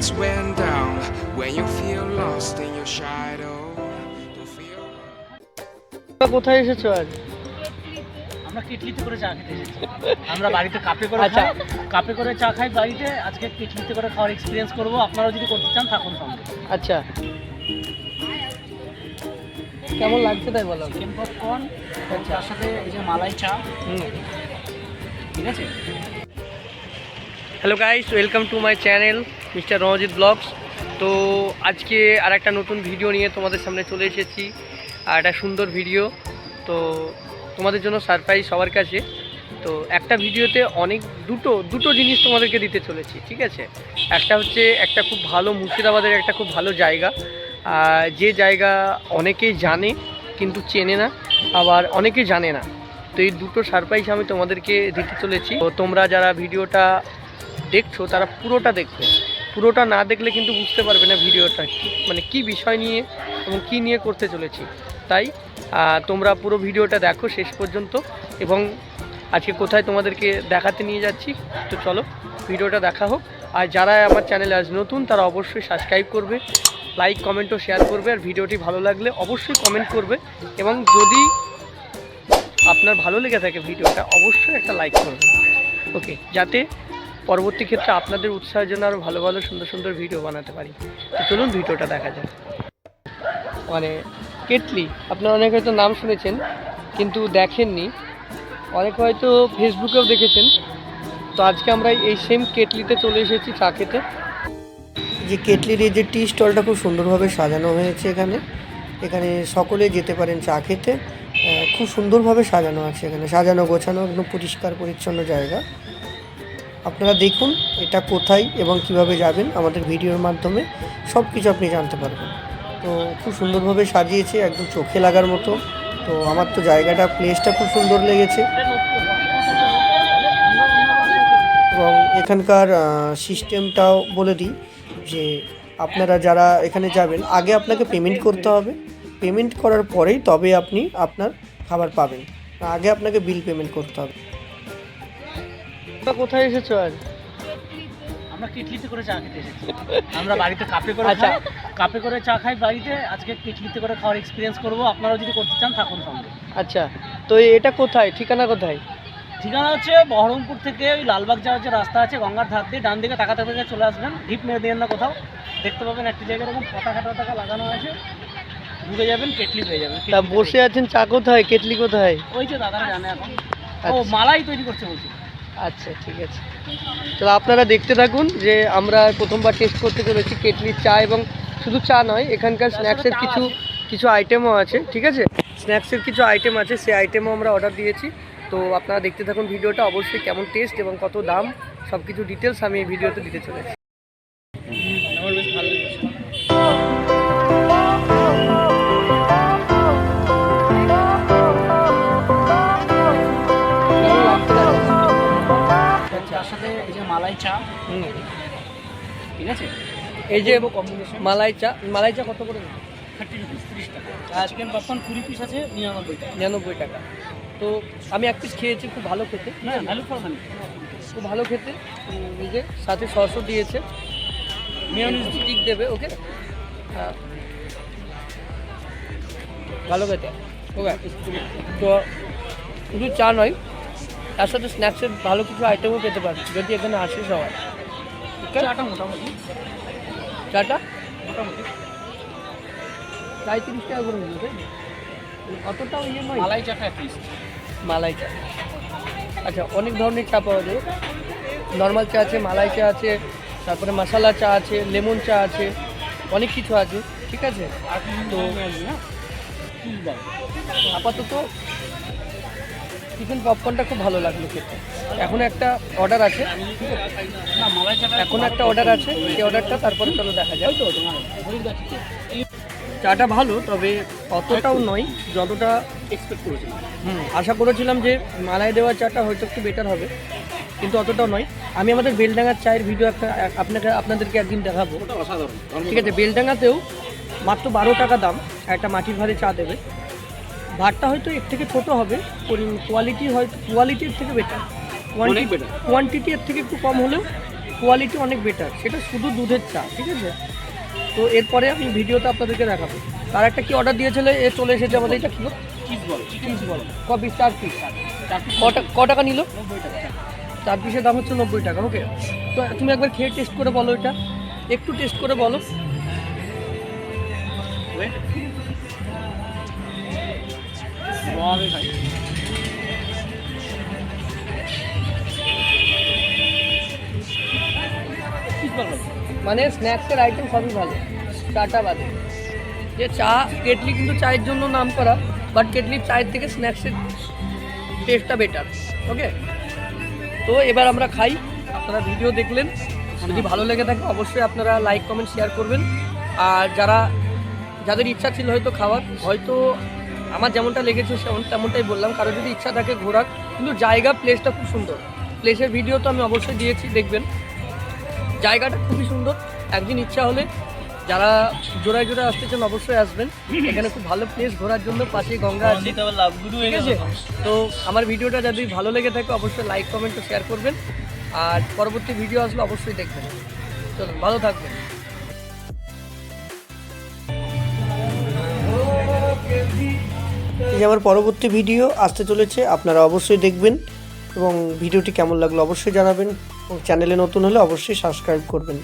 lights went down, when you feel lost in your shadow, don't feel. কোথায় এসেছো আজ? আমরা কেটলিতে করে চা খেতে এসেছি। আমরা বাড়িতে কাপে করে আচ্ছা। খাই, কাপে করে চা খাই বাড়িতে। আজকে কেটলিতে করে খাওয়ার এক্সপিরিয়েন্স করব। আপনারাও যদি করতে চান থাকুন সঙ্গে। আচ্ছা, কেমন লাগছে তাই বলো। চিকেন পপকর্ন, তার সাথে এই যে মালাই চা, ঠিক আছে। Hello guys, welcome to my channel mister Ranjit blogs. তো আজকে আর একটা নতুন ভিডিও নিয়ে তোমাদের সামনে চলে এসেছি, আর একটা সুন্দর ভিডিও। তো তোমাদের জন্য সারপ্রাইজ সবার কাছে। তো একটা ভিডিওতে অনেক দুটো জিনিস তোমাদেরকে দিতে চলেছি, ঠিক আছে। একটা হচ্ছে একটা খুব ভালো মুর্শিদাবাদের একটা খুব ভালো জায়গা, যে জায়গা অনেকেই জানে কিন্তু চেনে না, আবার অনেকেই জানে না। তো এই দুটো সারপ্রাইজ আমি তোমাদেরকে দিতে চলেছি। তো তোমরা যারা ভিডিওটা দেখছো তারা পুরোটা দেখবে, পুরোটা না দেখলে কিন্তু বুঝতে পারবে না ভিডিওটা মানে কি বিষয় নিয়ে এবং কি নিয়ে করতে চলেছি। তাই তোমরা পুরো ভিডিওটা দেখো শেষ পর্যন্ত। এবং আজকে কোথায় তোমাদেরকে দেখাতে নিয়ে যাচ্ছি, তো চলো ভিডিওটা দেখা হোক। আর যারা আমার চ্যানেলে আজ নতুন তারা অবশ্যই সাবস্ক্রাইব করবে, লাইক কমেন্ট ও শেয়ার করবে। আর ভিডিওটি ভালো লাগলে অবশ্যই কমেন্ট করবে, এবং যদি আপনার ভালো লেগে থাকে ভিডিওটা অবশ্যই একটা লাইক করবে, ওকে, যাতে পরবর্তী ক্ষেত্রে আপনাদের উৎসাহের জন্য আরও ভালো ভালো সুন্দর সুন্দর ভিডিও বানাতে পারি। তো চলুন ভিডিওটা দেখা যায়। মানে কেটলি আপনারা অনেকে হয়তো নাম শুনেছেন কিন্তু দেখেননি, অনেকে হয়তো ফেসবুকেও দেখেছেন। তো আজকে আমরা এই সেম কেটলিতে চলে এসেছি চা খেতে। যে কেটলির এই যে টি স্টলটা খুব সুন্দরভাবে সাজানো হয়েছে, এখানে সকলে যেতে পারেন চা খেতে। খুব সুন্দরভাবে সাজানো আছে, এখানে সাজানো গোছানো একদম পরিষ্কার পরিচ্ছন্ন জায়গা। আপনারা দেখুন এটা কোথায় এবং কিভাবে যাবেন, আমাদের ভিডিওর মাধ্যমে সব কিছু আপনি জানতে পারবেন। তো খুব সুন্দরভাবে সাজিয়েছে, একদম চোখে লাগার মতো। তো আমার তো জায়গাটা প্লেসটা খুব সুন্দর লেগেছে, এবং এখানকার সিস্টেমটাও বলে দিই যে আপনারা যারা এখানে যাবেন আগে আপনাকে পেমেন্ট করতে হবে। পেমেন্ট করার পরেই তবে আপনি আপনার খাবার পাবেন, আগে আপনাকে বিল পেমেন্ট করতে হবে। কোথায় এসেছো আজ? আমরা কেটলিতে করে চা খেতে এসেছি। আমরা বাড়িতে কাপে করে খাই, কাপে করে চা খাই বাড়িতে। আজকে কেটলিতে করে খাওয়ার এক্সপিরিয়েন্স করব। আপনারাও যদি করতে চান থাকুন সঙ্গে। আচ্ছা, তো এটা কোথায়, ঠিকানা কোথায়? ঠিকানা হচ্ছে বহরমপুর থেকে ওই লালবাগ যাওয়ার যে রাস্তা আছে গঙ্গার ধার দিয়ে ডান দিকে তাকাতে তাকাতে চলে আসবেন। ঢিপ মেরে দেবেন না কোথাও, দেখতে পাবেন একটা জায়গায় এরকম পতাকা লাগানো আছে, ঢুকে যাবেন কেটলি পেয়ে যাবেন। তা বসে আছেন, চা কোথায়, কেটলি কোথায়? ওই যে দাদারা জানে এখন। ও মালাই তৈরি করছে বলছি। আচ্ছা ঠিক আছে, চলো আপনারা দেখতে থাকুন যে আমরা প্রথমবার টেস্ট করতে চলেছি কেটলির চা। এবং শুধু চা নয়, এখানকার স্ন্যাক্সের কিছু আইটেমও আছে, ঠিক আছে। স্ন্যাক্সের কিছু আইটেম আছে, সেই আইটেমও আমরা অর্ডার দিয়েছি। তো আপনারা দেখতে থাকুন ভিডিওটা, অবশ্যই কেমন টেস্ট এবং কত দাম সব কিছু ডিটেলস আমি এই ভিডিওতে দিতে চলেছি। আমার বেশ ভালো লেগেছে। তার সাথে এই যে মালাই চা, ঠিক আছে। এই যে মালাই চা কত করে? 30 রুপিস, 30 টাকা। আর চিকেন পপকর্ন 20 পিস আছে 99 টাকা। তো আমি এক পিস খেয়েছি, খুব ভালো খেতে। না ভ্যালু ফর মানি, খুব ভালো খেতে। এই যে সাথে সসও দিয়েছে, মেয়োনিজ স্টিক দেবে, ওকে। ভালো খেতে, ওকে। তো শুধু চা নয়, তার সাথে স্ন্যাক্সের ভালো কিছু আইটেমও পেতে পারে যদি এখানে আসে সবাই। চাটা মোটামুটি 30 টাকা করে নিল, তাই অতটাও ইয়ে নয়। মালাই চাটা পিস, মালাই চা, আচ্ছা অনেক ধরনের চা পাওয়া যায়। নর্মাল চা আছে, মালাই চা আছে, তারপরে মশালা চা আছে, লেমন চা আছে, অনেক কিছু আছে, ঠিক আছে। তো আপাতত চিকেন পপকর্নটা খুব ভালো লাগলো খেতে। এখন একটা অর্ডার আছে, না মালাই চাটা এখন একটা অর্ডার আছে, সেই অর্ডারটা তারপরে চলো দেখা যায়। তো চাটা ভালো, তবে অতটাও নয় যতটা এক্সপেক্ট করেছিলাম। আশা করেছিলাম যে মালাই দেওয়া চাটা হয়তো একটু বেটার হবে, কিন্তু অতটাও নয়। আমি আমাদের বেলডাঙ্গার চায়ের ভিডিও আপনাদেরকে একদিন দেখাবো, ঠিক আছে। বেলডাঙ্গাতেও মাত্র 12 টাকা দাম একটা মাটির ভারে চা দেবে। ভাতটা হয়তো এর থেকে ছোটো হবে, কোয়ালিটির থেকে বেটার, কোয়ান্টিটি এর থেকে একটু কম হলেও কোয়ালিটি অনেক বেটার, সেটা শুধু দুধের চা, ঠিক আছে। তো এরপরে আমি ভিডিওতে আপনাদেরকে দেখাবো। আর একটা কি অর্ডার দিয়েছিল, এ চলে এসেছে আমাদের। এটা কি চিজ বল, চিজ বল, ক পিস? 4 পিস। ক টাকা নিল? 4 পিসের দাম হচ্ছে 90 টাকা। ওকে, তো তুমি একবার খেয়ে টেস্ট করে বলো, এটা একটু টেস্ট করে বলো। মানে স্ন্যাক্সের আইটেম সবই ভালো, চাটা বাদে। যে চা, কেটলি কিন্তু চায়ের জন্য নাম করা, বাট কেটলির চায়ের থেকে স্ন্যাক্সের টেস্টটা বেটার। ওকে, তো এবার আমরা খাই। আপনারা ভিডিও দেখলেন, যদি ভালো লেগে থাকে অবশ্যই আপনারা লাইক কমেন্ট শেয়ার করবেন। আর যাদের ইচ্ছা ছিল হয়তো খাওয়ার, হয়তো আমার যেমনটা লেগেছে তেমনটাই বললাম। কারো যদি ইচ্ছা থাকে ঘোরার, কিন্তু জায়গা, প্লেসটা খুব সুন্দর। প্লেসের ভিডিও তো আমি অবশ্যই দিয়েছি, দেখবেন। জায়গাটা খুবই সুন্দর। একদিন ইচ্ছা হলে যারা জোড়ায় আসতেছেন অবশ্যই আসবেন। এখানে খুব ভালো প্লেস ঘোরার জন্য, পাশে গঙ্গা আছে, ঠিক আছে। তো আমার ভিডিওটা যদি ভালো লেগে থাকে অবশ্যই লাইক কমেন্ট ও শেয়ার করবেন। আর পরবর্তী ভিডিও আসলে অবশ্যই দেখবেন। চলুন, ভালো থাকবেন। এই যে আমার পরবর্তী ভিডিও আসতে চলেছে, আপনারা অবশ্যই দেখবেন। এবং ভিডিওটি কেমন লাগলো অবশ্যই জানাবেন। চ্যানেলে নতুন হলে অবশ্যই সাবস্ক্রাইব করবেন।